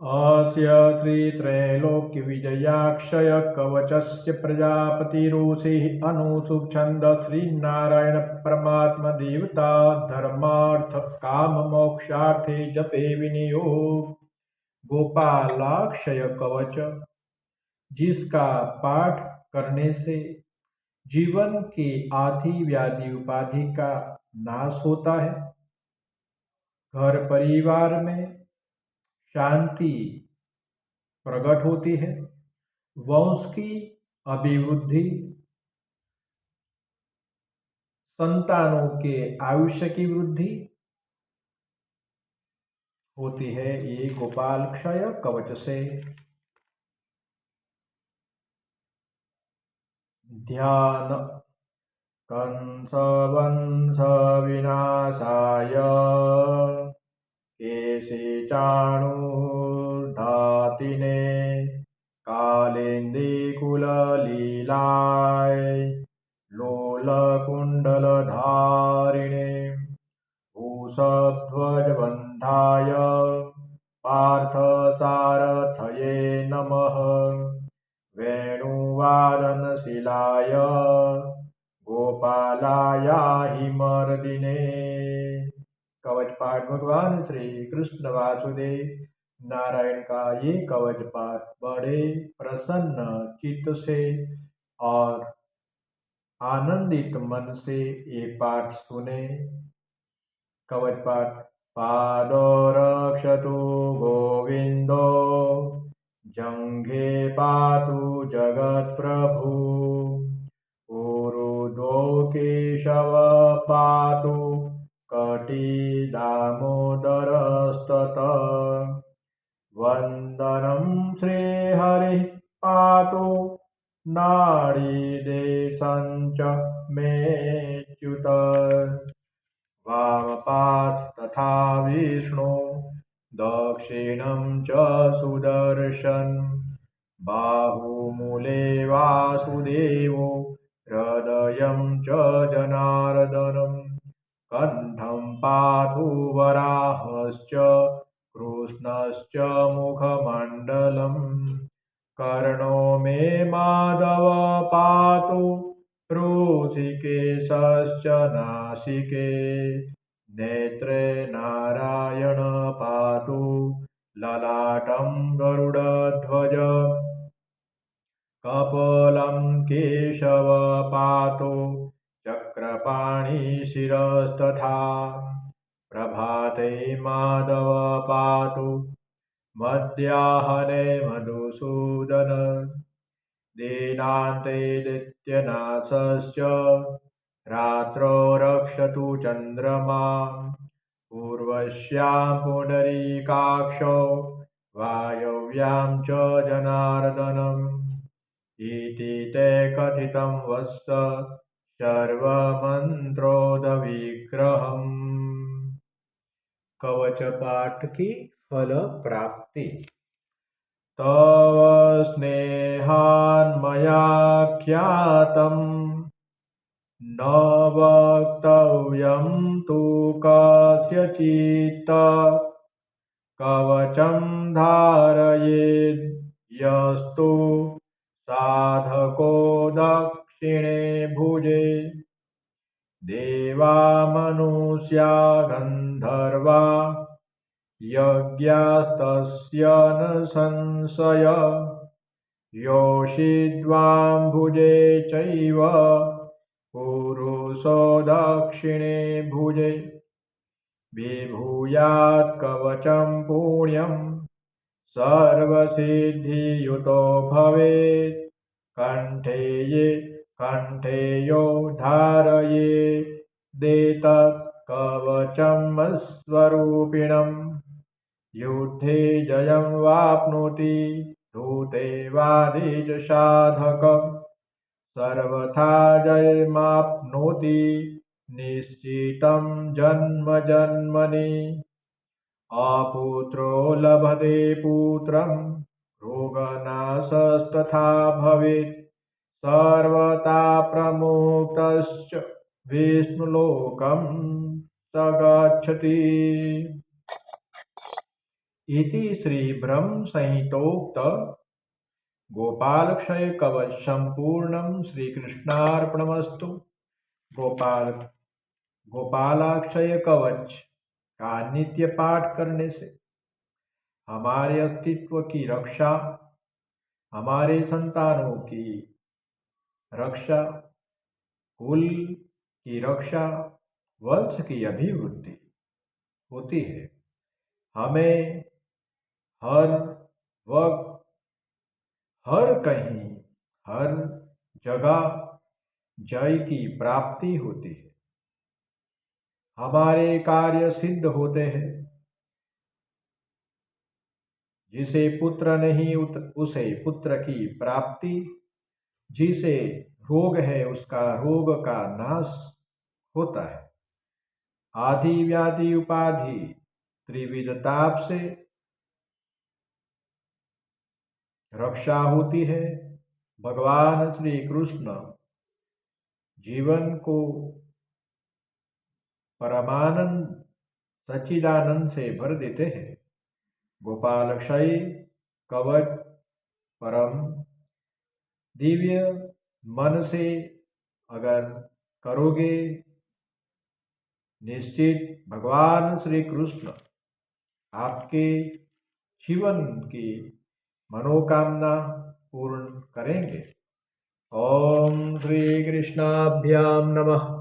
अस्य श्रीत्रैलोक्यविजयाक्षयकवचस्य प्रजापतिरुषिः अनुसुप्छन्द श्रीनारायणपरमात्मदेवता धर्मार्थकाममोक्षार्थे जपे विनियोग। गोपालाक्षय कवच, जिसका पाठ करने से जीवन के आदि व्याधि उपाधि का नाश होता है, घर परिवार में शांति प्रकट होती है, वंश की अभिवृद्धि, संतानों के आयुष्य की वृद्धि होती है। ये गोपालक्षय कवच से। ध्यान। कंसवंश विनाशाय केशे चाणूर्धातिने कालिंदी कुललीलाय लोलकुण्डलधारिणे भूषध्वजबन्धाय पार्थसारथये नमः। वेणुवादनशीलाय गोपालाय हिमर्दिने। कवच पाठ भगवान श्री कृष्ण वासुदेव नारायण का ये कवच पाठ बड़े प्रसन्न चित्त से और आनंदित मन से ये पाठ सुने। कवच पाठ। पादो रक्षतु गोविंदो जंघे पातु जगत्प्रभु ऊरुध्वो केशव पातु कटी दामोदरस्तत वंदनं श्रीहरिः पातु नाड़ीदेशं च मेच्युत वामपात् तथा विष्णु दक्षिणं च सुदर्शन बाहुमूले वासुदेवो हृदयं च जनार्दनम् कंठं पातु वराहश्च कृष्णश्च मुखमण्डलम् कर्णो मे माधव पातु ऋषिकेशश्च नासिके नेत्रे नारायण पातु ललाटं गरुडध्वज कपोलं केशव पातु चक्रपाणि शिरस्तथा प्रभाते माधव पातु मध्याह्ने मधुसूदन दीनान्ते दैत्यनाशश्च रात्रौ रक्षतु चन्द्रमा पूर्वस्यां पुण्डरीकाक्षो वायव्यां च जनार्दनम् इति ते कथितं वत्स सर्वमन्त्रोदविग्रहम्। कवच पाठ की फल प्राप्ति। तव स्नेहान्मया ख्यातं न वक्तव्यं तु कस्यचित् कवचं धारयेद्यस्तु साधको दक्षिणे भुजे देवा मनुष्या गन्धर्वा यज्ञास्तस्य न संशय योषिद्वां भुजे चैव पुरुषो दक्षिणे भुजे विभूयात् कवचं पुण्यं सर्वसिद्धियुतो भवेत् कंठे यो धारये देतत् कवचम् स्वरूपिणम् युद्धे जयं वाप्नोति धूते वादे च साधकम् सर्वथा जयमाप्नोति निश्चितं जन्म जन्मनि अपुत्रो लभते पुत्रं रोगनाशस्तथा भवेत् सर्वथा प्रमुक्तश्च विष्णुलोकं स गच्छति। इति श्री ब्रह्म संहितोक्त गोपालक्षय कवच संपूर्णम श्री कृष्णार्पणमस्तु। गोपालाक्षय कवच का नित्य पाठ करने से हमारे अस्तित्व की रक्षा, हमारे संतानों की रक्षा, कुल की रक्षा, वंश की अभिवृद्धि होती है। हमें हर वक्त, हर कहीं, हर जगह जय की प्राप्ति होती है। हमारे कार्य सिद्ध होते हैं। जिसे पुत्र नहीं उसे पुत्र की प्राप्ति, जिसे रोग है उसका रोग का नाश होता है। आदि व्याधि उपाधि त्रिविध ताप से रक्षा होती है। भगवान श्री कृष्ण जीवन को परमानंद सच्चिदानंद से भर देते हैं। गोपालक्षय कवच परम दिव्य मन से अगर करोगे, निश्चित भगवान श्री कृष्ण आपके जीवन की मनोकामना पूर्ण करेंगे। ओम श्री कृष्णाभ्याम नमः।